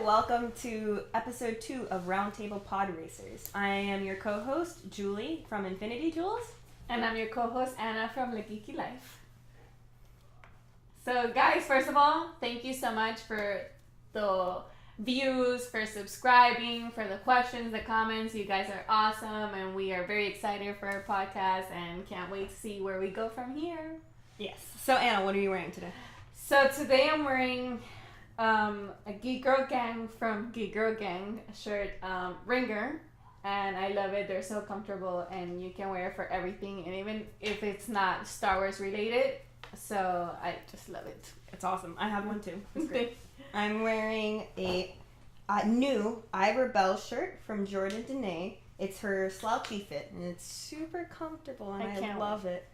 welcome to episode 2 of RoundTable PodRacers. I am your co-host, Julie from InfinityJules. And I'm your co-host, Anna from LeGeekyLiife. So guys, first of all, thank you so much for the views, for subscribing, for the questions, the comments. You guys are awesome, and we are very excited for our podcast and can't wait to see where we go from here. Yes. So Anna, what are you wearing today? So today I'm wearing a GeekGirlGang from GeekGirlGang shirt, Ringer, and I love it. They're so comfortable, and you can wear it for everything, and even if it's not Star Wars related. So I just love it. It's awesome. I have one too. It's great. I'm wearing a new I Rebel shirt from JordanDené. It's her slouchy fit, and it's super comfortable, and I love it.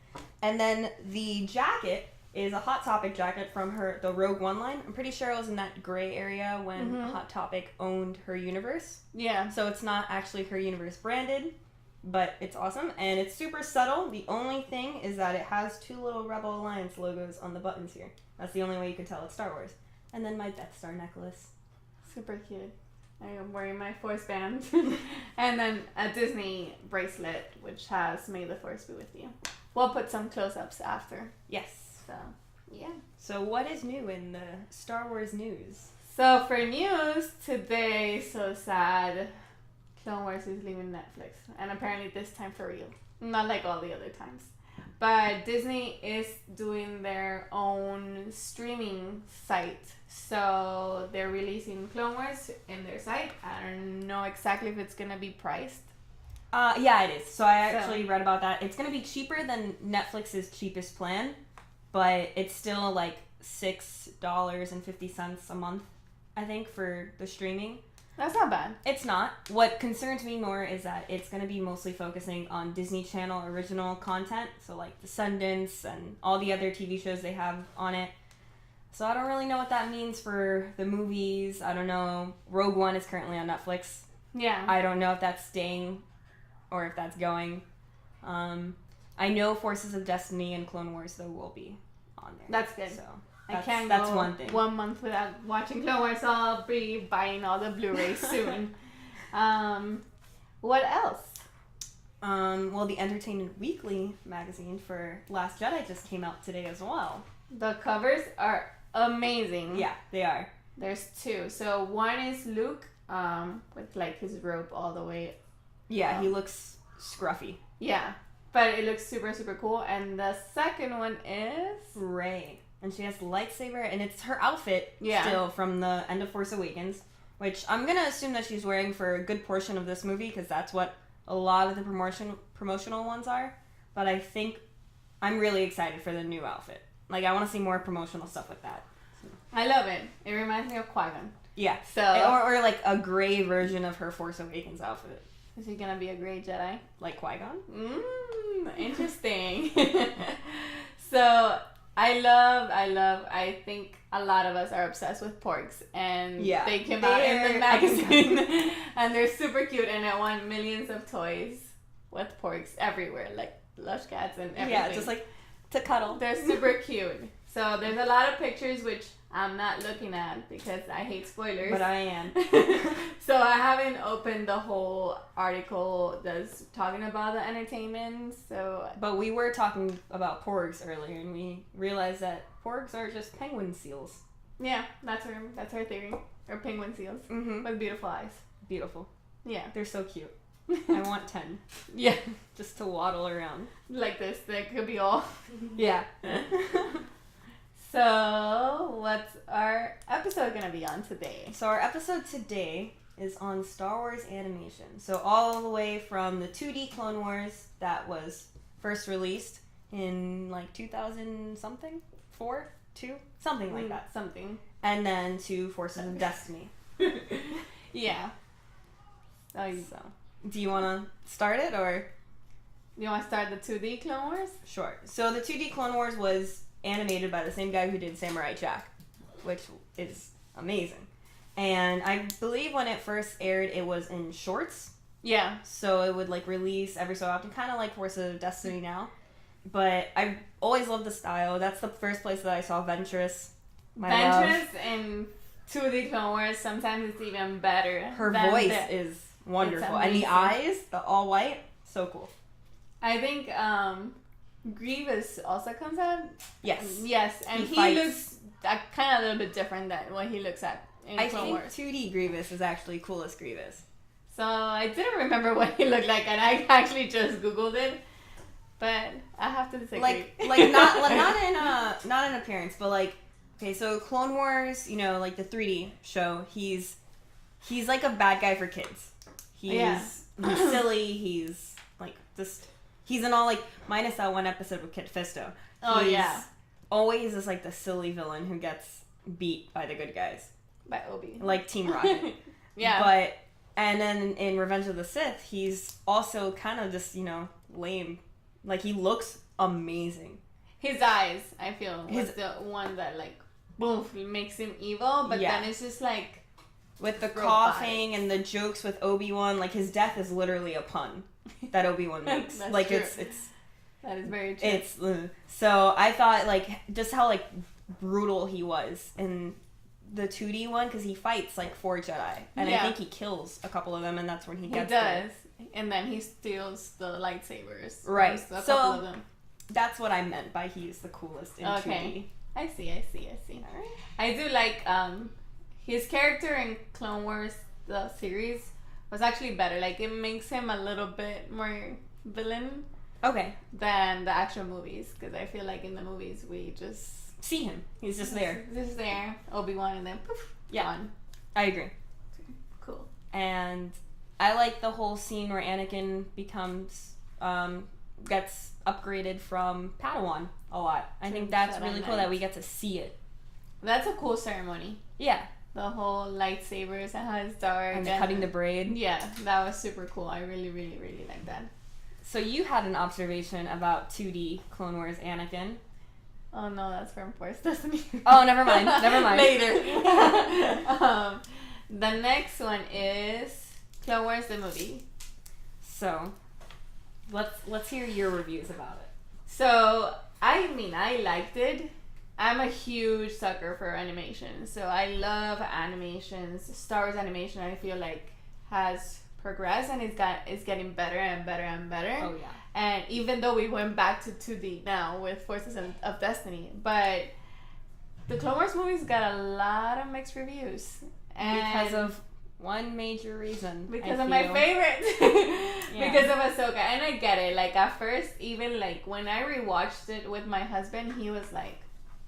And then the jacket is a HotTopic jacket from the Rogue One line. I'm pretty sure it was in that gray area when HotTopic owned her universe. Yeah. So it's not actually her universe branded, but it's awesome. And it's super subtle. The only thing is that it has 2 little Rebel Alliance logos on the buttons here. That's the only way you can tell it's Star Wars. And then my Death Star necklace. Super cute. I am wearing my Force band. And then a Disney bracelet, which has May the Force be with you. We'll put some close-ups after. Yes. So, yeah. So what is new in the Star Wars news? So for news today, so sad. Clone Wars is leaving Netflix. And apparently this time for real. Not like all the other times. But Disney is doing their own streaming site. So they're releasing Clone Wars in their site. I don't know exactly if it's going to be priced. Yeah, it is. So I actually read about that. It's going to be cheaper than Netflix's cheapest plan. But it's still like $6.50 a month, I think, for the streaming. That's not bad. It's not. What concerns me more is that it's going to be mostly focusing on Disney Channel original content. So like The Descendants and all the other TV shows they have on it. So I don't really know what that means for the movies. I don't know. Rogue One is currently on Netflix. Yeah. I don't know if that's staying or if that's going. I know Forces of Destiny and Clone Wars, though, will be on there. That's good. So that's one thing. 1 month without watching Clone Wars, so I'll be buying all the Blu-rays soon. What else? Well, the Entertainment Weekly magazine for Last Jedi just came out today as well. The covers are amazing. Yeah, they are. There's 2. So one is Luke, with like his robe all the way. Yeah, he looks scruffy. Yeah. But it looks super, super cool. And the second one is Rey. And she has the lightsaber, and it's her outfit still from the end of Force Awakens, which I'm going to assume that she's wearing for a good portion of this movie, because that's what a lot of the promotional ones are. But I think I'm really excited for the new outfit. Like, I want to see more promotional stuff with that. I love it. It reminds me of Qui-Gon. Yeah. So or like a gray version of her Force Awakens outfit. Is he gonna be a gray Jedi? Like Qui-Gon? Interesting. So, I think a lot of us are obsessed with porgs. And they came out in the magazine. And they're super cute. And I want millions of toys with porgs everywhere. Like Lush Cats and everything. Yeah, just like to cuddle. They're super cute. So, there's a lot of pictures which I'm not looking at because I hate spoilers. But I am. So I haven't opened the whole article that's talking about the entertainment. But we were talking about porgs earlier, and we realized that porgs are just penguin seals. Yeah, that's her theory. Or penguin seals with beautiful eyes. Beautiful. Yeah, they're so cute. I want 10. Yeah, just to waddle around like this. That could be all. Yeah. So, what's our episode going to be on today? So, our episode today is on Star Wars animation. So, all the way from the 2D Clone Wars that was first released in like 2000 something? 4? 2? Something like that. Something. And then to Forces of Destiny. Yeah. So, do you want to start it or? You want to start the 2D Clone Wars? Sure. So, the 2D Clone Wars was animated by the same guy who did Samurai Jack, which is amazing. And I believe when it first aired, it was in shorts. Yeah. So it would like release every so often, kind of like Forces of Destiny now. But I always loved the style. That's the first place that I saw Ventress. Ventress and 2D Clone Wars, sometimes it's even better. Her voice is wonderful. And the eyes, the all white, so cool. I think Grievous also comes out. Yes. Yes, and he looks kind of a little bit different than what he looks at in Clone Wars. I think 2D Grievous is actually coolest Grievous. So I didn't remember what he looked like, and I actually just Googled it. But I have to disagree. Not in appearance, but like, okay, so Clone Wars, you know, like the 3D show, he's like a bad guy for kids. He's silly. He's like he's in all, like, minus that one episode with Kit Fisto. He's always is like the silly villain who gets beat by the good guys. By Obi. Like Team Rocket. Yeah. But and then in Revenge of the Sith, he's also kind of just, you know, lame. Like, he looks amazing. His eyes, I feel, was the one that, like, boom, makes him evil. But then it's just, like... With the coughing and the jokes with Obi-Wan, like, his death is literally a pun that Obi-Wan makes. That's like, true. It's... That is very true. It's... So, I thought, like, just how, like, brutal he was in the 2D one, because he fights, like, 4 Jedi. And I think he kills a couple of them, and that's when he gets does. And then he steals the lightsabers. Right. A couple of them. That's what I meant by he's the coolest in 2D. I see. All right. I do like his character in Clone Wars, the series, was actually better. Like, it makes him a little bit more villain. Okay. Than the actual movies. Because I feel like in the movies, we just... see him. He's just there. Just there. Obi-Wan, and then poof. Gone. I agree. Cool. And... I like the whole scene where Anakin gets upgraded from Padawan a lot. I think that's really cool that we get to see it. That's a cool ceremony. Yeah. The whole lightsabers and how it's dark. And cutting the braid. Yeah, that was super cool. I really, really, really like that. So you had an observation about 2D Clone Wars Anakin. Oh no, that's from Force Destiny. Oh, never mind. Later. The next one is... Clone Wars the movie. So, let's hear your reviews about it. So, I mean, I liked it. I'm a huge sucker for animation. So, I love animations. Star Wars animation, I feel like, has progressed and it's getting better and better and better. Oh, yeah. And even though we went back to 2D now with Forces of Destiny, but the Clone Wars movies got a lot of mixed reviews. And because of... one major reason. Because of my favorite. Because of Ahsoka. And I get it. Like, at first, even, like, when I rewatched it with my husband, he was like,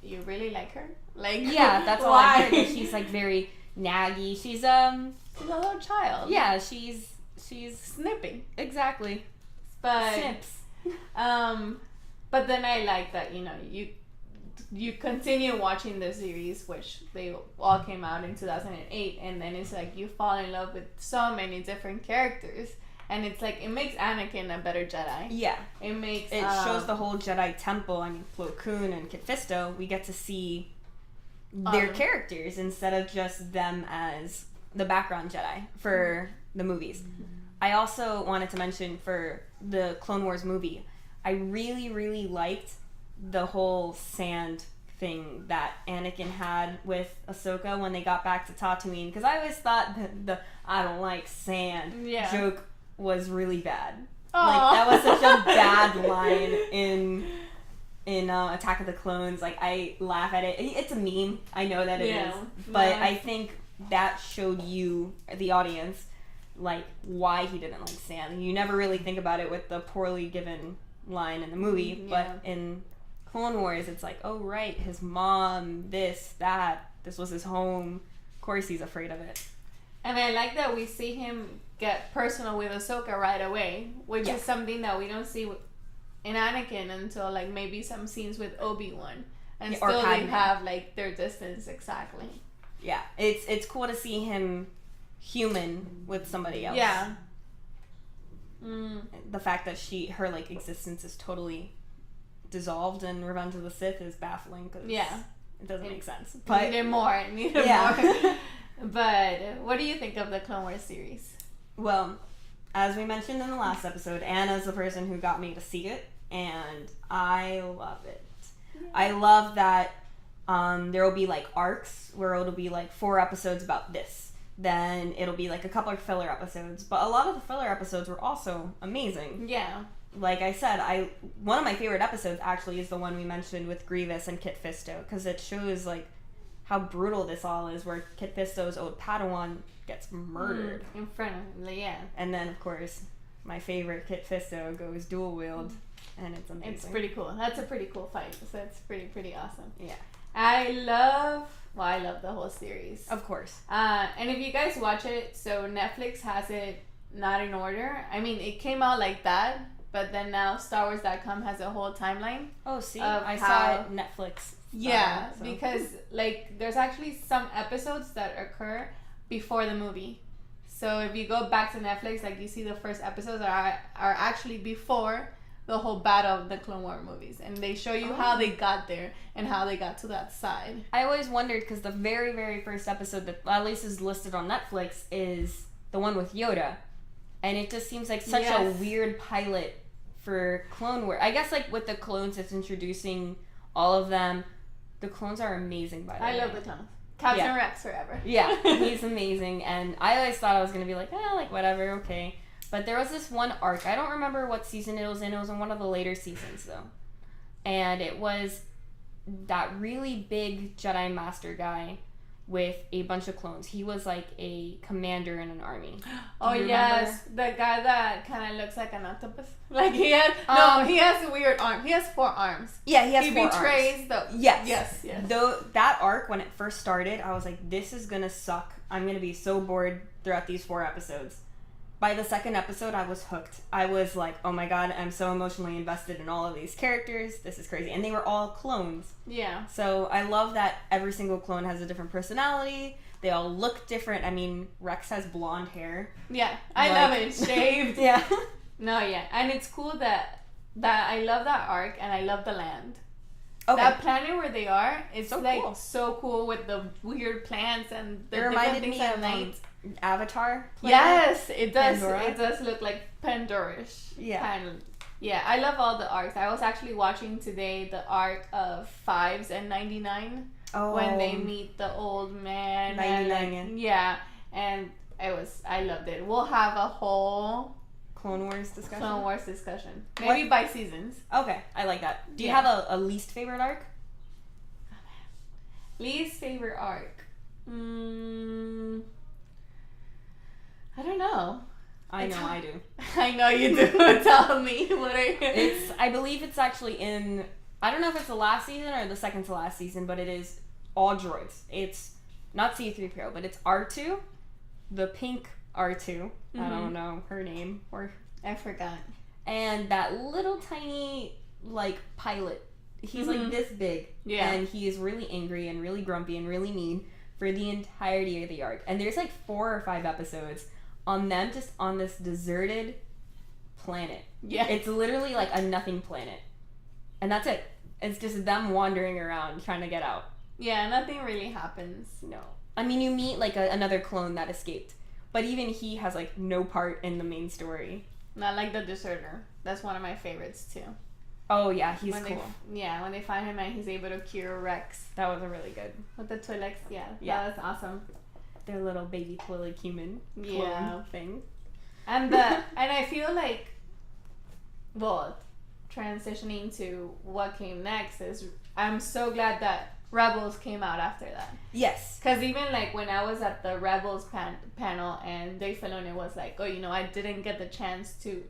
you really like her? Like, yeah, that's all I heard. That she's, like, very naggy. She's a little child. Yeah, she's snipping. Exactly. But... snips. But then I like that, you know, you continue watching the series, which they all came out in 2008, and then it's like you fall in love with so many different characters, and it's like it makes Anakin a better Jedi. Yeah, it shows the whole Jedi Temple. I mean, Plo Koon and Kit Fisto. We get to see their characters instead of just them as the background Jedi for the movies. I also wanted to mention for the Clone Wars movie, I really, really liked the whole sand thing that Anakin had with Ahsoka when they got back to Tatooine, because I always thought that the I don't like sand joke was really bad. Aww. Like, that was such a bad line in Attack of the Clones. Like, I laugh at it. It's a meme. I know that it is. But I think that showed you, the audience, like, why he didn't like sand. You never really think about it with the poorly given line in the movie, but in Clone Wars, it's like, oh, right, his mom, this was his home. Of course he's afraid of it. And I like that we see him get personal with Ahsoka right away, which is something that we don't see in Anakin until, like, maybe some scenes with Obi-Wan. And still they have, like, their distance exactly. Yeah, it's cool to see him human with somebody else. Yeah. The fact that her, like, existence is totally dissolved in Revenge of the Sith is baffling, because it doesn't make sense. But needed more. More. But what do you think of the Clone Wars series? Well, as we mentioned in the last episode, Anna's the person who got me to see it, and I love it. I love that There will be like arcs where it'll be like 4 episodes about this. Then it'll be like a couple of filler episodes. But a lot of the filler episodes were also amazing. Yeah. Like I said, one of my favorite episodes actually is the one we mentioned with Grievous and Kit Fisto, because it shows like how brutal this all is, where Kit Fisto's old Padawan gets murdered in front of Leia. And then of course my favorite, Kit Fisto, goes dual wield, and it's amazing. It's pretty cool. That's a pretty cool fight. So it's pretty awesome. Yeah. I love the whole series. Of course. And if you guys watch it, so Netflix has it not in order. I mean, it came out like that, but then now StarWars.com has a whole timeline. Oh, see, I saw it Netflix. Yeah, so. Because like there's actually some episodes that occur before the movie. So if you go back to Netflix, like you see the first episodes are actually before the whole battle of the Clone Wars movies, and they show you how they got there and how they got to that side. I always wondered, because the very, very first episode that at least is listed on Netflix is the one with Yoda, and it just seems like such a weird pilot for Clone Wars. I guess like with the clones, it's introducing all of them. The clones are amazing, by the way. I love the clones. Captain Rex forever. Yeah, he's amazing, and I always thought I was gonna be like, like whatever, okay. But there was this one arc. I don't remember what season it was in. It was in one of the later seasons, though. And it was that really big Jedi Master guy with a bunch of clones. He was like a commander in an army. Oh, yes. The guy that kind of looks like an octopus. Like he has a weird arm. He has 4 arms. Yeah, he has 4 arms. He betrays the... Yes. Though that arc, when it first started, I was like, this is going to suck. I'm going to be so bored throughout these 4 episodes. By the second episode, I was hooked. I was like, oh my god, I'm so emotionally invested in all of these characters. This is crazy. And they were all clones. Yeah. So I love that every single clone has a different personality. They all look different. I mean, Rex has blonde hair. Yeah, I love it. Shaved. Yeah. No, yeah. And it's cool that I love that arc, and I love the land. Okay. That planet where they are, it's so like cool. So cool with the weird plants and the it different things at night. Avatar planet? Yes, it does. Pandora? It does look like Pandora-ish. Yeah. Kind of. Yeah, I love all the arcs. I was actually watching today the arc of 5s and 99 when they meet the old man. 99. And I loved it. We'll have a whole Clone Wars discussion. Maybe by seasons. Okay, I like that. Do you have a least favorite arc? Least favorite arc? I don't know. I know I do. I know you do. Tell me. What are you... I believe it's actually in... I don't know if it's the last season or the second to last season, but it is all droids. It's not C-3PO, but it's R2. The pink R2. I don't know her name. Or I forgot. And that little tiny, like, pilot. He's like this big. Yeah. And he is really angry and really grumpy and really mean for the entirety of the arc. And there's like 4 or 5 episodes on them just on this deserted planet. Yeah. It's literally like a nothing planet. And that's it. It's just them wandering around trying to get out. Yeah, nothing really happens. No. I mean, you meet like another clone that escaped. But even he has like no part in the main story. Not like the deserter. That's one of my favorites too. Oh yeah, he's cool. When they find him and he's able to cure Rex. That was a really good. With the Twi'leks, yeah. That was awesome. Their little baby Twi'lek human clone thing. And I feel like, well, transitioning to what came next is, I'm so glad that Rebels came out after that. Yes. Because even like when I was at the Rebels panel and Dave Filoni was like, I didn't get the chance to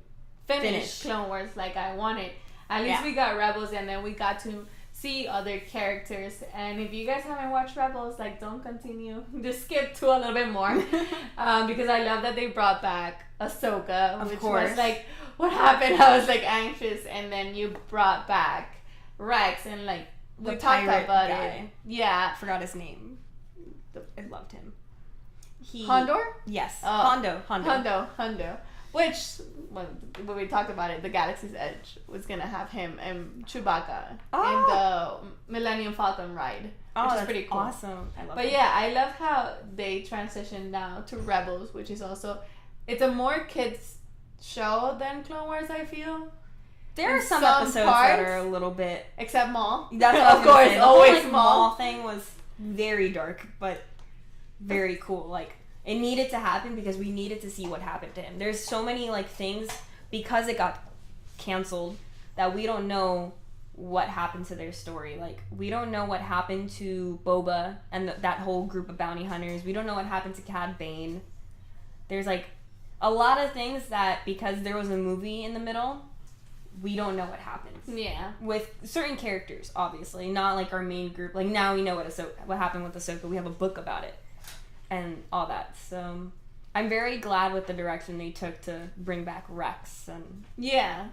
finish Clone Wars like I wanted. At least we got Rebels, and then we got to see other characters. And if you guys haven't watched Rebels, like, don't continue. Just skip to a little bit more. Because I love that they brought back Ahsoka, which was like, what happened? I was like anxious. And then you brought back Rex, and like, we talked about it. Yeah. I forgot his name. I loved him. Hondor? Yes. Hondo. Which, when we talked about it, the Galaxy's Edge was going to have him and Chewbacca in the Millennium Falcon ride. Which is pretty cool. Awesome. I love it. But yeah, I love how they transitioned now to Rebels, which is also, it's a more kids show than Clone Wars, I feel. There are some episodes that are a little bit... Except Maul. That's what I was going to say. The always whole, Maul thing was very dark, but very cool. Like, it needed to happen because we needed to see what happened to him. There's so many, like, things, because it got canceled, that we don't know what happened to their story. Like, we don't know what happened to Boba and that whole group of bounty hunters. We don't know what happened to Cad Bane. There's, like, a lot of things that, because there was a movie in the middle, we don't know what happens. Yeah. With certain characters, obviously. Not, like, our main group. Like, now we know what happened with Ahsoka. We have a book about it. And all that. So, I'm very glad with the direction they took to bring back Rex. And yeah.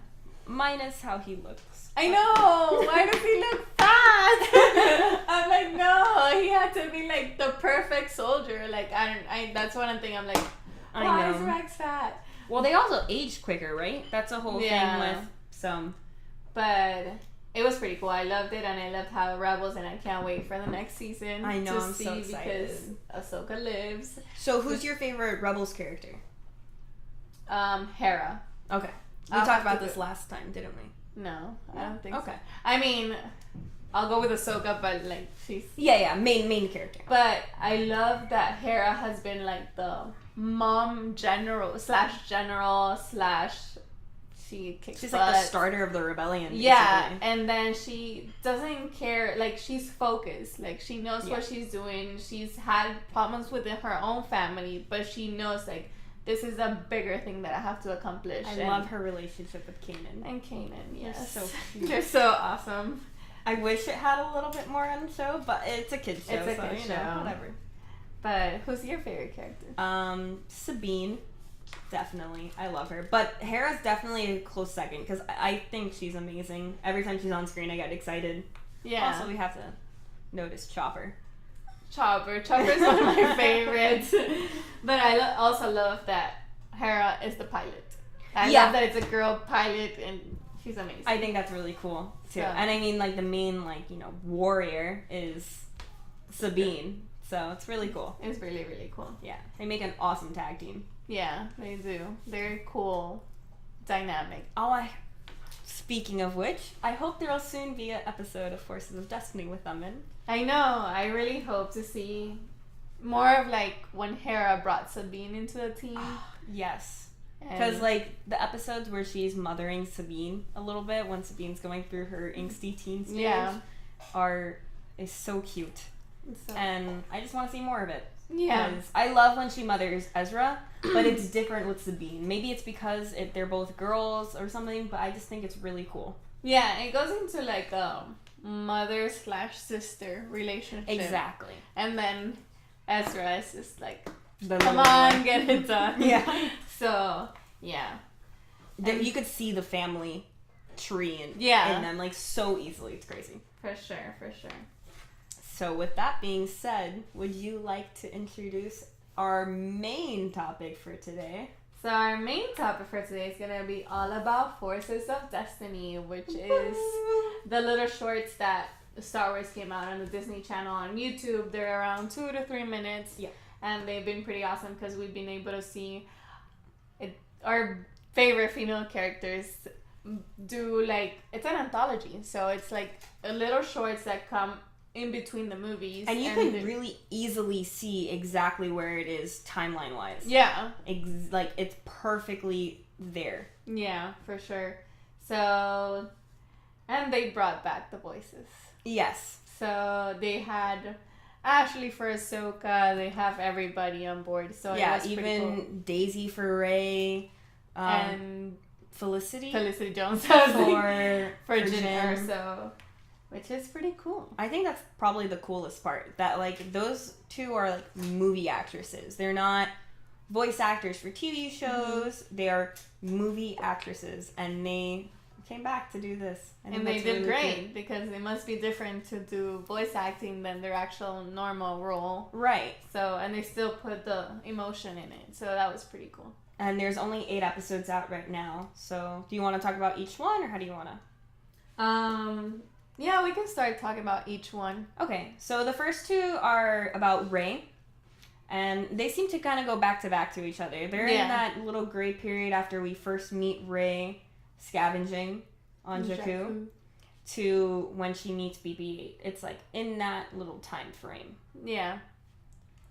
Minus how he looks. I know! Why does he look fat? I'm like, no, he had to be like the perfect soldier. Like, that's one thing I'm like, why is Rex fat? Well, they also age quicker, right? That's a whole thing with some. But it was pretty cool. I loved it, and I loved how Rebels, and I can't wait for the next season. I know, to I'm see so excited. Because Ahsoka lives. So, who's your favorite Rebels character? Hera. Okay. We talked about this last time, didn't we? No, I don't think so. I mean, I'll go with Ahsoka, but like she's main character. But I love that Hera has been like the mom general / she kicks she's butt. like the starter of the rebellion. Basically. Yeah, and then she doesn't care. Like, she's focused. Like, she knows what she's doing. She's had problems within her own family, but she knows like, this is a bigger thing that I have to accomplish. I love her relationship with Kanan. And Kanan, yes. They're so cute. They're so awesome. I wish it had a little bit more on the show, but it's a kid's show, It's a kid's show. Whatever. But who's your favorite character? Sabine. Definitely. I love her. But Hera's definitely a close second, because I think she's amazing. Every time she's on screen, I get excited. Yeah. Also, we have to notice Chopper. Chopper's one of my favorites. But I also love that Hera is the pilot. I love that it's a girl pilot, and she's amazing. I think that's really cool too. And I mean, like, the main, like, warrior is Sabine. So it's really cool. It's really, really cool. Yeah. They make an awesome tag team. Yeah, they do. They're cool. Dynamic. Speaking of which, I hope there'll soon be an episode of Forces of Destiny with them in. I know. I really hope to see more of, like, when Hera brought Sabine into the team. Yes. Because, like, the episodes where she's mothering Sabine a little bit, when Sabine's going through her angsty teen stage, is so cute. And I just want to see more of it. Yeah. I love when she mothers Ezra, but it's different with Sabine. Maybe it's because they're both girls or something, but I just think it's really cool. Yeah, it goes into, like, a mother/sister relationship. Exactly. And then Ezra is just like, come on, get it done. Yeah. So, yeah. You could see the family tree in them, like, so easily. It's crazy. For sure. So with that being said, would you like to introduce our main topic for today? So our main topic for today is going to be all about Forces of Destiny, which is the little shorts that Star Wars came out on the Disney Channel on YouTube. They're around 2 to 3 minutes. Yeah. And they've been pretty awesome because we've been able to see our favorite female characters do, like, it's an anthology. So it's like a little shorts that come in between the movies. And you can really easily see exactly where it is timeline-wise. Yeah. Like, it's perfectly there. Yeah, for sure. So, and they brought back the voices. Yes. So, they had Ashley for Ahsoka. They have everybody on board. So yeah, it was even cool. Daisy for Rey. And Felicity Jones for Jyn Jyn. Erso. Which is pretty cool. I think that's probably the coolest part. That, like, those two are, like, movie actresses. They're not voice actors for TV shows. Mm-hmm. They are movie actresses. And they came back to do this. And they did really great because it must be different to do voice acting than their actual normal role. Right. So, and they still put the emotion in it. So that was pretty cool. And there's only 8 episodes out right now. So do you want to talk about each one, or how do you want to? Yeah, we can start talking about each one. Okay, so the first 2 are about Rey, and they seem to kind of go back to each other. They're in that little gray period after we first meet Rey scavenging, on Jakku to when she meets BB-8. It's like in that little time frame. Yeah.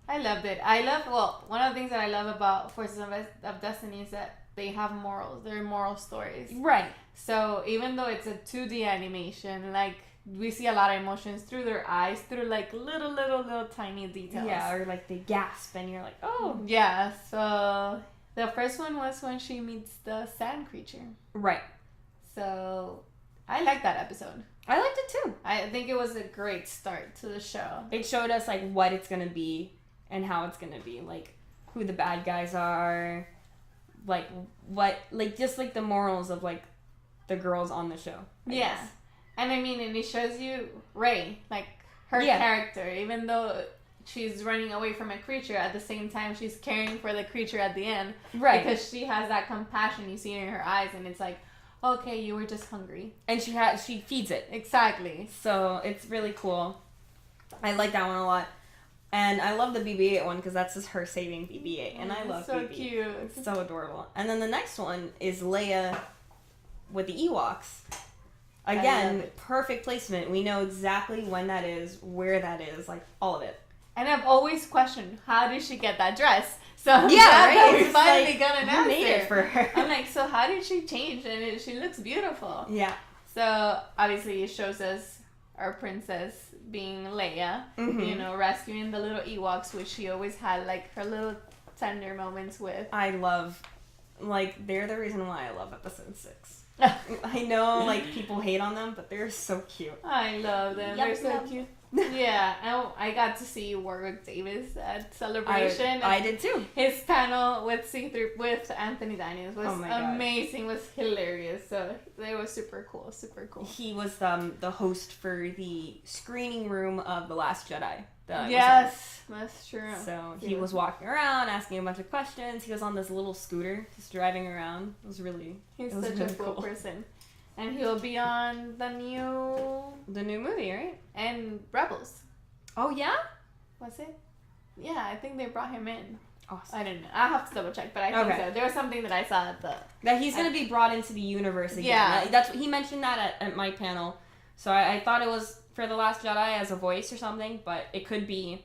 I loved it. One of the things that I love about Forces of Destiny is that they have morals. They're moral stories. Right. So even though it's a 2D animation, like, we see a lot of emotions through their eyes, through like little tiny details. Yeah, or like they gasp and you're like, oh. Yeah, so the first one was when she meets the sand creature. Right. So I liked that episode. I liked it too. I think it was a great start to the show. It showed us like what it's gonna be and how it's gonna be, like who the bad guys are, like what, like just like the morals of like the girls on the show. I guess. And I mean, and it shows you Rey, like her character, even though she's running away from a creature, at the same time she's caring for the creature at the end. Right. Because she has that compassion, you see it in her eyes, and it's like, okay, you were just hungry. And she feeds it. Exactly. So it's really cool. I like that one a lot. And I love the BB-8 one because that's just her saving BB-8. And I love so BB. Cute. It's so adorable. And then the next one is Leia with the Ewoks. Again, perfect placement. We know exactly when that is, where that is, like all of it. And I've always questioned, how did she get that dress? So we finally got an answer. Made it for her. I'm like, so how did she change? And she looks beautiful. Yeah. So obviously it shows us our princess being Leia, you know, rescuing the little Ewoks, which she always had like her little tender moments with. I love, like, they're the reason why I love episode 6. I know, like, people hate on them, but they're so cute. I love them. They're so cute. Yeah, I got to see Warwick Davis at Celebration. I did too. His panel with Anthony Daniels was amazing. Was hilarious. So they were super cool. Super cool. He was the host for the screening room of The Last Jedi. Yes, that's true. So he was walking around asking a bunch of questions. He was on this little scooter just driving around. It was really He's such a cool person. And he'll be on the new movie, right? And Rebels. Oh yeah? Was it? Yeah, I think they brought him in. Awesome. I don't know. I'll have to double check, but I think so. There was something that I saw at that he's gonna be brought into the universe again. Yeah, that's he mentioned that at my panel. So I thought it was for The Last Jedi as a voice or something, but it could be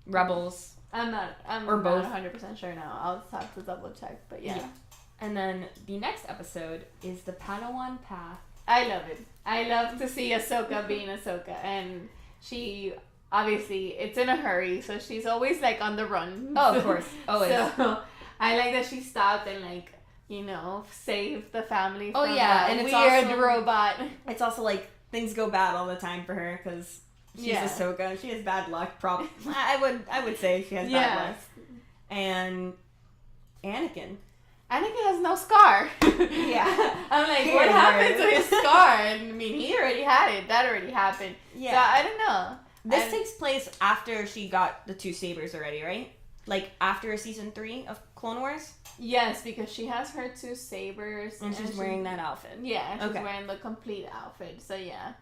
Rebels. I'm not 100% sure now. I'll just have to double check, but yeah. And then the next episode is the Padawan Path. I love it. I love to see Ahsoka being Ahsoka, and she obviously it's in a hurry, so she's always like on the run. Oh, of course, always. So I like that she stopped and like, you know, saved the family from and it's weird also, robot. It's also like things go bad all the time for her because she's Ahsoka and she has bad luck. I would say she has bad luck. And Anakin has no scar. Yeah. I'm like, what happened to his scar? I mean, he already had it. That already happened. Yeah. So I don't know. This takes place after she got the 2 sabers already, right? Like after season 3 of Clone Wars? Yes, because she has her 2 sabers. And she's wearing that outfit. Yeah, she's wearing the complete outfit. So yeah.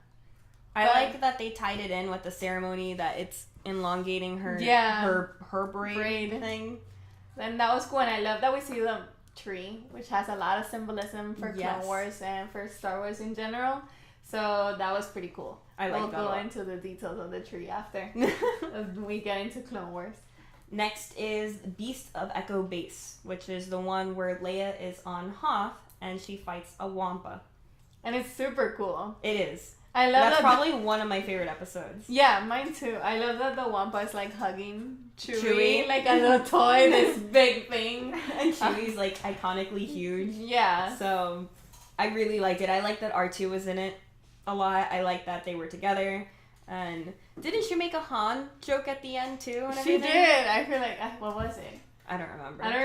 I like that they tied it in with the ceremony, that it's elongating her her braid thing. And that was cool, and I love that we see the tree, which has a lot of symbolism for Clone Wars and for Star Wars in general. So that was pretty cool. We'll go into the details of the tree after we get into Clone Wars. Next is Beast of Echo Base, which is the one where Leia is on Hoth and she fights a Wampa. And it's super cool. It is. I love That's probably one of my favorite episodes. Yeah, mine too. I love that the Wampa is like hugging Chewie. Like a little toy, this big thing. And Chewie's like iconically huge. Yeah. So I really liked it. I like that R2 was in it a lot. I like that they were together. And didn't she make a Han joke at the end too? And she did. I feel like, what was it? I don't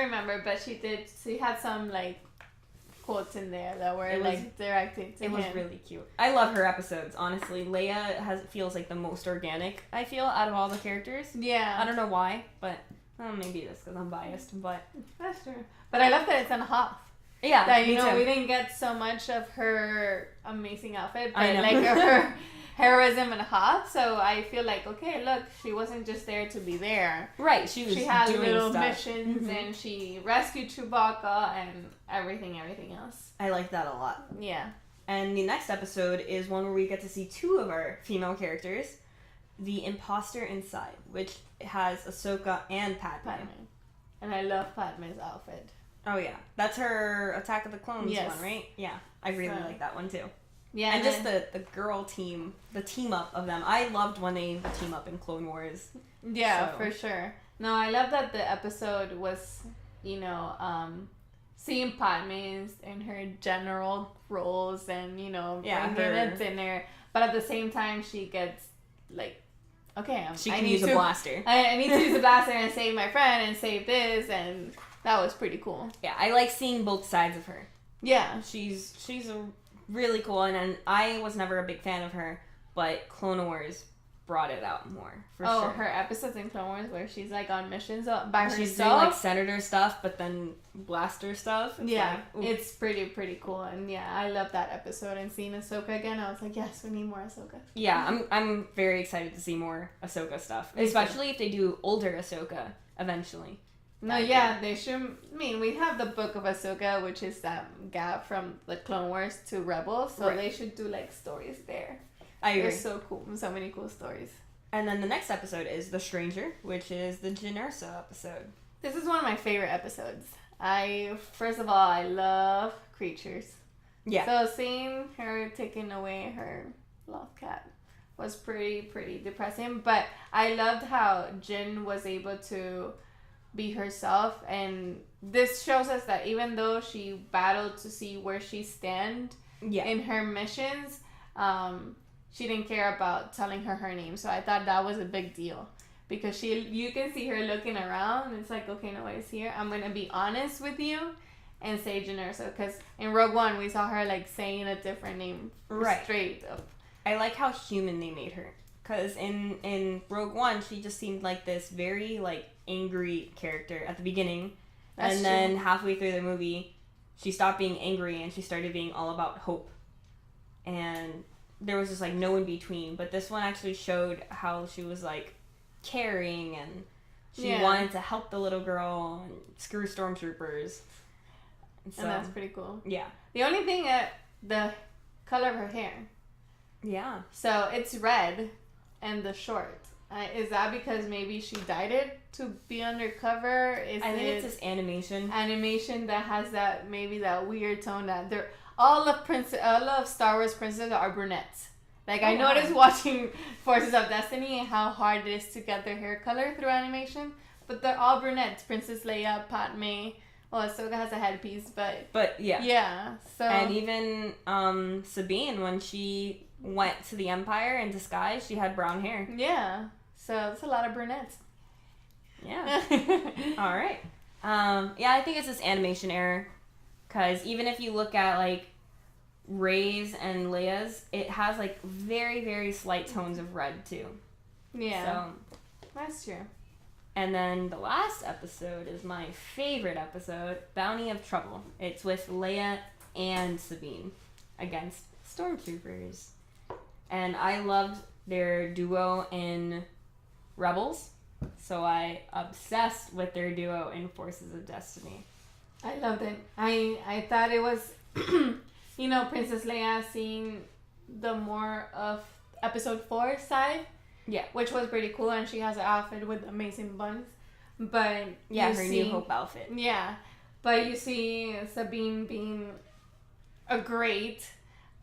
remember. But she did. She had some like quotes in there that were directed to him. It was really cute. I love her episodes, honestly. Leia feels like the most organic, I feel, out of all the characters. Yeah. I don't know why, but maybe it's because I'm biased, but... That's true. But I love that it's on Hoth. Yeah, that, me too. We didn't get so much of her amazing outfit, but like her heroism in Hoth, so I feel like, okay, look, she wasn't just there to be there. Right, she had doing little stuff. missions, and she rescued Chewbacca and everything else. I like that a lot. Yeah. And the next episode is one where we get to see 2 of our female characters, the Imposter Inside, which has Ahsoka and Padme. And I love Padme's outfit. Oh yeah, that's her Attack of the Clones one, right? Yeah, I really like that one too. Yeah, and just the girl team, the team up of them. I loved when they team up in Clone Wars. Yeah, for sure. No, I love that the episode was, you know, seeing Padme in her general roles and, you know, bringing a dinner. But at the same time, she gets, like, okay, she can use a blaster. I need to use a blaster and save my friend and save this, and that was pretty cool. Yeah, I like seeing both sides of her. Yeah. She's a really cool, and I was never a big fan of her, but Clone Wars brought it out more, for sure. Her episodes in Clone Wars where she's, like, on missions by herself. She's doing, like, senator stuff, but then blaster stuff. It's pretty cool. And, yeah, I love that episode. And seeing Ahsoka again, I was like, yes, we need more Ahsoka. Yeah, I'm very excited to see more Ahsoka stuff. Especially if they do older Ahsoka eventually. No, yeah, they should. I mean, we have the book of Ahsoka, which is that gap from the Clone Wars to Rebels. So they should do, like, stories there. I agree. They're so cool. So many cool stories. And then the next episode is The Stranger, which is the Jyn Erso episode. This is one of my favorite episodes. First of all, I love creatures. Yeah. So seeing her taking away her lost cat was pretty depressing. But I loved how Jyn was able to be herself. And this shows us that even though she battled to see where she stands in her missions, she didn't care about telling her name. So I thought that was a big deal. Because you can see her looking around. And it's like, okay, nobody's here. I'm going to be honest with you and say Jyn Erso. Because in Rogue One, we saw her, like, saying a different name straight up. I like how human they made her. Because in Rogue One, she just seemed like this very, like, angry character at the beginning. That's true. Then halfway through the movie, she stopped being angry and she started being all about hope. And there was just, like, no in between. But this one actually showed how she was, like, caring and she wanted to help the little girl and screw stormtroopers. So, and that's pretty cool. Yeah. The only thing, the color of her hair. Yeah. So it's red and the short. Is that because maybe she dyed it to be undercover? I think it's this animation. Animation that has that weird tone that they're all of Star Wars princesses are brunettes. Like, I noticed watching Forces of Destiny and how hard it is to get their hair color through animation. But they're all brunettes. Princess Leia, Padme. Well, Ahsoka has a headpiece, but yeah. Yeah. So. And even Sabine, when she went to the Empire in disguise, she had brown hair. Yeah. So that's a lot of brunettes. Yeah. All right. Yeah, I think it's this animation error. Because even if you look at, like, Rey's and Leia's, it has, like, very, very slight tones of red, too. Yeah. So that's true. And then the last episode is my favorite episode, Bounty of Trouble. It's with Leia and Sabine against stormtroopers. And I loved their duo in Rebels, so I obsessed with their duo in Forces of Destiny. I loved it. I thought it was, you know, Princess Leia seeing the more of episode 4 side. Yeah. Which was pretty cool, and she has an outfit with amazing buns. But yeah, her New Hope outfit. Yeah. But you see Sabine being great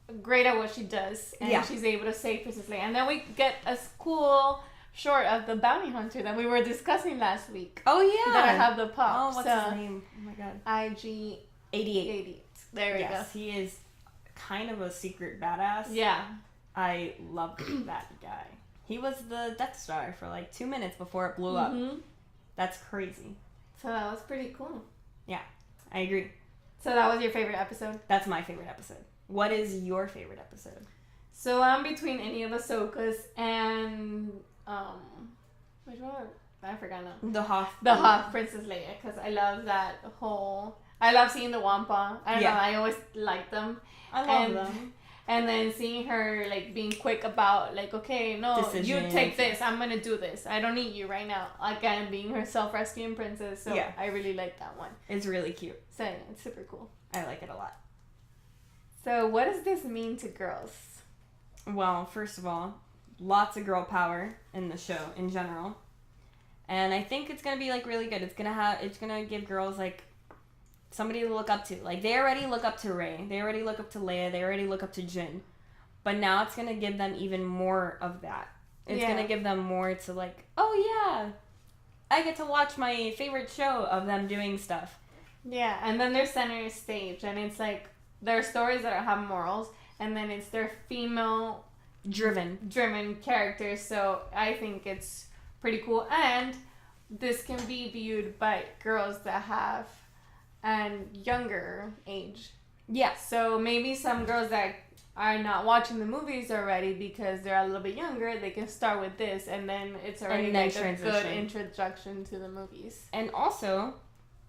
at what she does, and she's able to save Princess Leia. And then we get a cool short of the bounty hunter that we were discussing last week. Oh yeah. That I have the pop. Oh, what's his name? Oh my god. IG-88. There we go. Yes, he is kind of a secret badass. Yeah. I love that guy. He was the Death Star for like 2 minutes before it blew up. That's crazy. So that was pretty cool. Yeah, I agree. So that was your favorite episode? That's my favorite episode. What is your favorite episode? So I'm between any of Ahsoka's and which one? I forgot now. The Hoth. The Hoth Princess Leia, because I love that whole. I love seeing the Wampa. I don't know. I always like them. I love them. And then seeing her, like, being quick about, like, okay, no, you take this. I'm going to do this. I don't need you right now. Again, being her self-rescuing princess. So I really like that one. It's really cute. So, it's super cool. I like it a lot. So what does this mean to girls? Well, first of all, lots of girl power in the show in general. And I think it's going to be, like, really good. It's going to give girls, like, somebody to look up to. Like, they already look up to Rey. They already look up to Leia. They already look up to Jin. But now it's going to give them even more of that. It's going to give them more to, like, oh, yeah, I get to watch my favorite show of them doing stuff. Yeah, and then there's center stage. And it's, like, there are stories that have morals. And then it's their female-driven characters. So I think it's pretty cool. And this can be viewed by girls that have an younger age. Yeah. So maybe some girls that are not watching the movies already because they're a little bit younger, they can start with this, and then it's already like a good introduction to the movies. And also,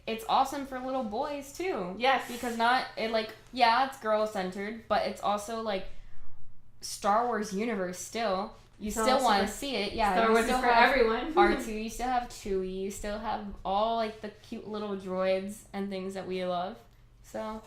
it's awesome for little boys too. Yes. Because it's girl-centered, but it's also like Star Wars universe still. You still want to see it. Yeah. Star Wars is for everyone. R2, you still have Chewie, you still have all like the cute little droids and things that we love. So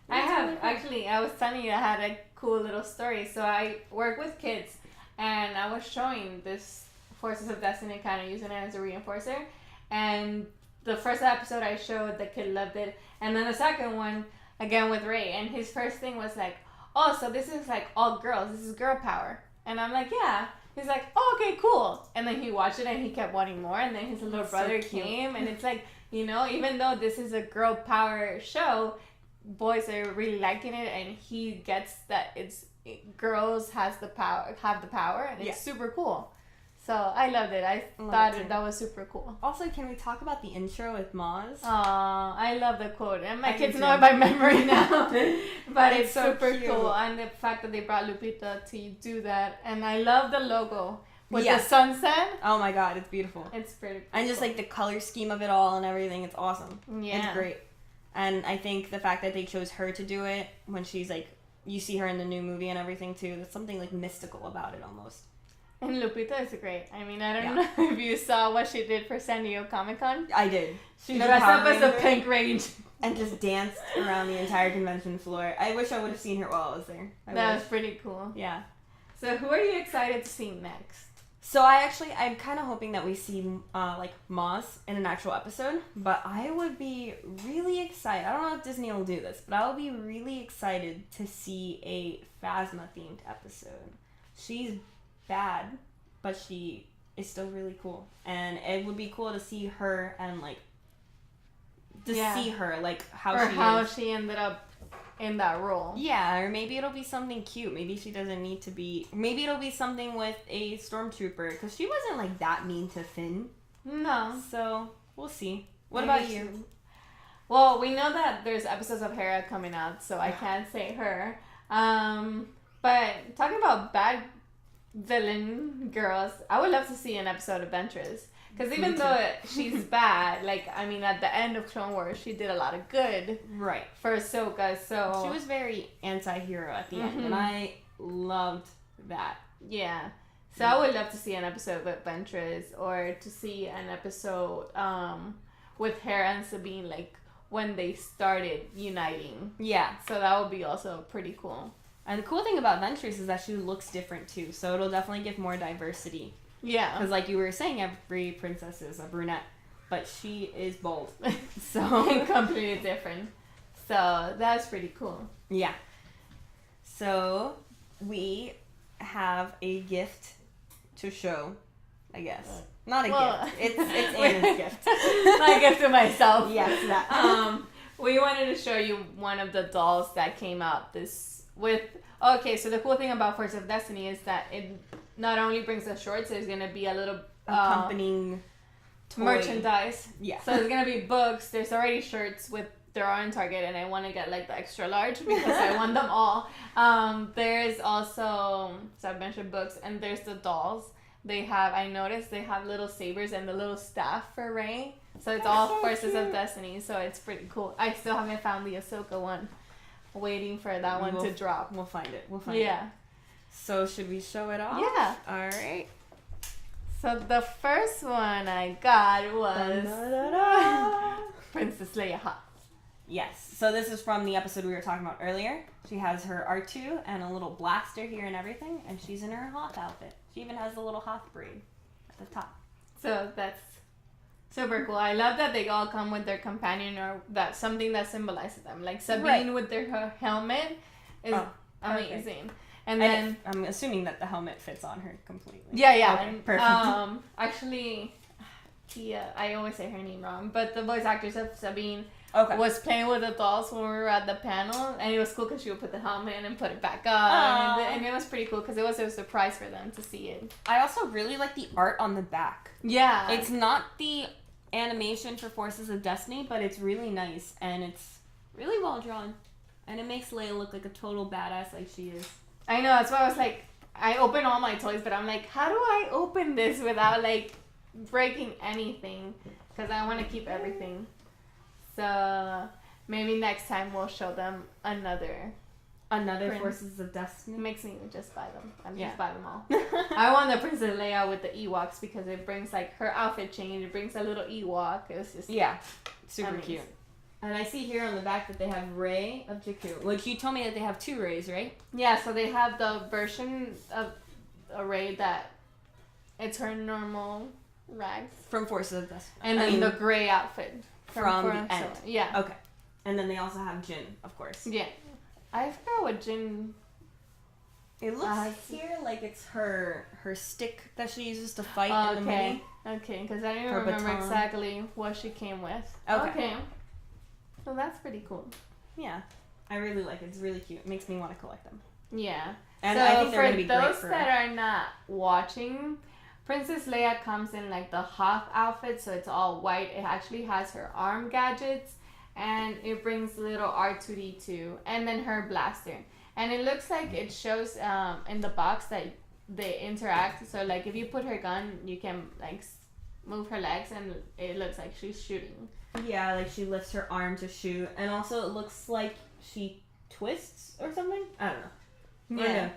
I was telling you I had a cool little story. So I work with kids and I was showing this Forces of Destiny, kind of using it as a reinforcer. And the first episode I showed, the kid loved it. And then the second one, again with Rey, and his first thing was like, oh, so this is like all girls. This is girl power. And I'm like, yeah. He's like, oh, okay, cool. And then he watched it and he kept wanting more. And then his little brother came. And it's like, you know, even though this is a girl power show, boys are really liking it. And he gets that girls have the power. And it's super cool. So I loved it. I thought that was super cool. Also, can we talk about the intro with Maz? I love the quote. And my kids know it by memory now. But it's so super cute. Cool. And the fact that they brought Lupita to do that. And I love the logo with the sunset. Oh my god, it's beautiful. It's pretty cool. And just like the color scheme of it all and everything. It's awesome. Yeah. It's great. And I think the fact that they chose her to do it when she's like, you see her in the new movie and everything too. There's something like mystical about it almost. And Lupita is great. I mean, I don't know if you saw what she did for San Diego Comic-Con. I did. She dressed up as a pink range. And just danced around the entire convention floor. I wish I would have seen her while I was there. That was pretty cool. Yeah. So who are you excited to see next? So I'm kind of hoping that we see like Maz in an actual episode. But I would be really excited. I don't know if Disney will do this, but I would be really excited to see a Phasma themed episode. She's bad, but she is still really cool, and it would be cool to see her and like see her like how she ended up in that role. Yeah, or maybe it'll be something cute. Maybe she doesn't need to be. Maybe it'll be something with a stormtrooper because she wasn't like that mean to Finn. No. So we'll see. What about you? Well, we know that there's episodes of Hera coming out, so I can't say her. But talking about bad villain girls, I would love to see an episode of Ventress, because even though she's bad, like, I mean, at the end of Clone Wars she did a lot of good for Ahsoka, so she was very anti-hero at the end, and I loved that. So I would love to see an episode with Ventress, or to see an episode with Hera and Sabine, like when they started uniting. So that would be also pretty cool. And the cool thing about Ventress is that she looks different too, so it'll definitely give more diversity. Because like you were saying, every princess is a brunette, but she is bold. So completely different. So that's pretty cool. Yeah. So we have a gift to show, I guess. Not a gift. It's Anna's gift. My gift to myself. Yes, that. We wanted to show you one of the dolls that came out so the cool thing about Force of Destiny is that it not only brings us shorts, there's going to be a little accompanying toy. Merchandise. Yeah. So there's going to be books. There's already shirts they're on Target, and I want to get like the extra large because I want them all. There's also, so I mentioned books, and there's the dolls. I noticed they have little sabers and the little staff for Rey. So it's all Forces of Destiny, so it's pretty cool. I still haven't found the Ahsoka one. Waiting for that one to drop. We'll find it. Yeah. So should we show it off? Yeah. All right. So the first one I got was Princess Leia Hoth. Yes. So this is from the episode we were talking about earlier. She has her R2 and a little blaster here and everything, and she's in her Hoth outfit. She even has the little Hoth braid at the top. So that's super cool. I love that they all come with their companion or that something that symbolizes them. Like Sabine with her helmet is amazing. And then I'm assuming that the helmet fits on her completely. Yeah. Okay, perfect. Actually, I always say her name wrong, but the voice actress of Sabine was playing with the dolls when we were at the panel, and it was cool because she would put the helmet in and put it back on, and it was pretty cool because it was a surprise for them to see it. I also really like the art on the back. Yeah. It's not the animation for Forces of Destiny, but it's really nice, and it's really well drawn, and it makes Leia look like a total badass like she is. I know, that's why I was like, I open all my toys, but I'm like, how do I open this without like breaking anything? Because I want to keep everything. So maybe next time we'll show them another Forces of Destiny. Makes me just buy them. Just buy them all. I want the Princess Leia with the Ewoks because it brings like her outfit change. It brings a little Ewok. It was just super amazing. cute. And I see here on the back that they have Rey of Jakku. Which you told me that they have 2 Reys, right? Yeah, so they have the version of a Rey that it's her normal rags from Forces of Destiny. And then the gray outfit from the end. Yeah. Okay. And then they also have Jyn, of course. Yeah. I forgot what Jyn. It looks here like it's her stick that she uses to fight in the movie. Okay, because I don't remember exactly what she came with. Okay. Well, that's pretty cool. Yeah. I really like it. It's really cute. It makes me want to collect them. Yeah. And so I think they're going to be great those that are not watching, Princess Leia comes in like the Hoth outfit, so it's all white. It actually has her arm gadgets, and it brings little R2-D2, and then her blaster. And it looks like it shows in the box that they interact. So like if you put her gun, you can like move her legs, and it looks like she's shooting. Yeah, like she lifts her arm to shoot, and also it looks like she twists or something. I don't know. Yeah.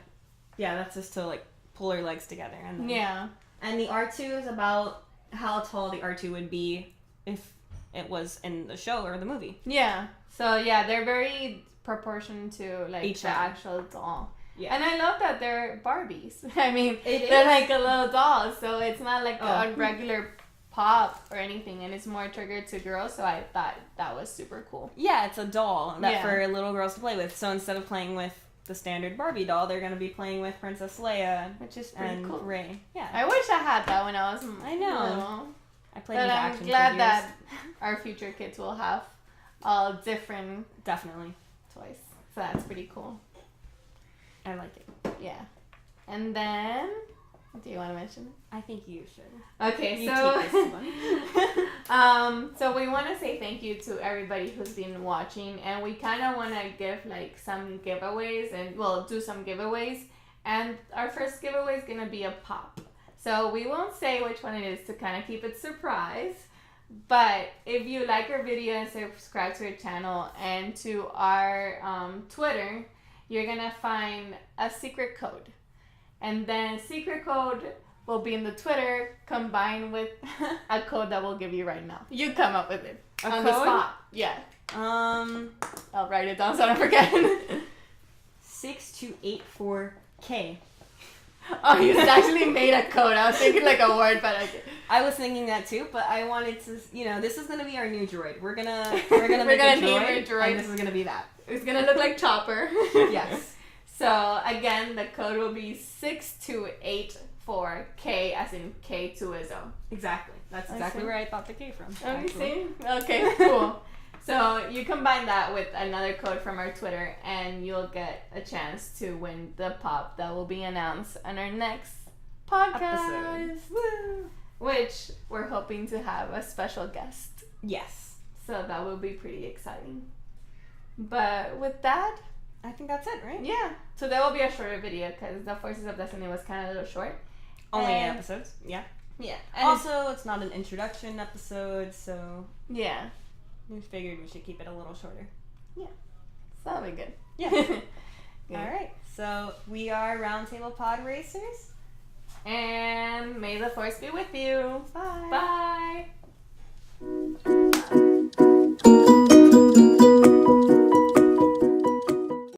Yeah, that's just to like pull her legs together. And then, and the R2 is about how tall the R2 would be if it was in the show or the movie. Yeah. So yeah, they're very proportioned to like the actual doll. Yeah. And I love that they're Barbies. I mean, they're like a little doll, so it's not like a regular pop or anything, and it's more triggered to girls, so I thought that was super cool. Yeah, it's a doll that for little girls to play with. So instead of playing with the standard Barbie doll, they're going to be playing with Princess Leia, which is pretty cool. Rey. Yeah. I wish I had that when I was little. I played with action figures. I'm glad that our future kids will have all different toys. So that's pretty cool. I like it. Yeah. And then, do you want to mention it? I think you should. Okay, so take this one. So we want to say thank you to everybody who's been watching, and we kind of want to give like some giveaways, and do some giveaways. And our first giveaway is gonna be a pop. So we won't say which one it is to kind of keep it surprise. But if you like our video and subscribe to our channel and to our Twitter, you're gonna find a secret code, and then secret code will be in the Twitter combined with a code that we'll give you right now. You come up with it on the spot. Yeah. I'll write it down so I don't forget. 6284K. Oh, you actually made a code. I was thinking like a word, but I was thinking that too. But I wanted to, this is gonna be our new droid. We're gonna make a droid, and this is gonna be that. It's gonna look like Chopper. Yes. So again, the code will be 6284K, as in K2IZO. Exactly. That's exactly where I thought the K from. Okay. Cool. So you combine that with another code from our Twitter, and you'll get a chance to win the pop that will be announced on our next podcast. Woo! Which we're hoping to have a special guest. Yes. So that will be pretty exciting. But with that, I think that's it, right? Yeah. So there will be a shorter video because the Forces of Destiny was kind of a little short. Only 8 episodes. Yeah. Yeah. And also, it's not an introduction episode, so... Yeah. We figured we should keep it a little shorter. Yeah. So that'll be good. Yeah. Good. All right. So we are RoundTable PodRacers. And may the Force be with you. Bye. Bye.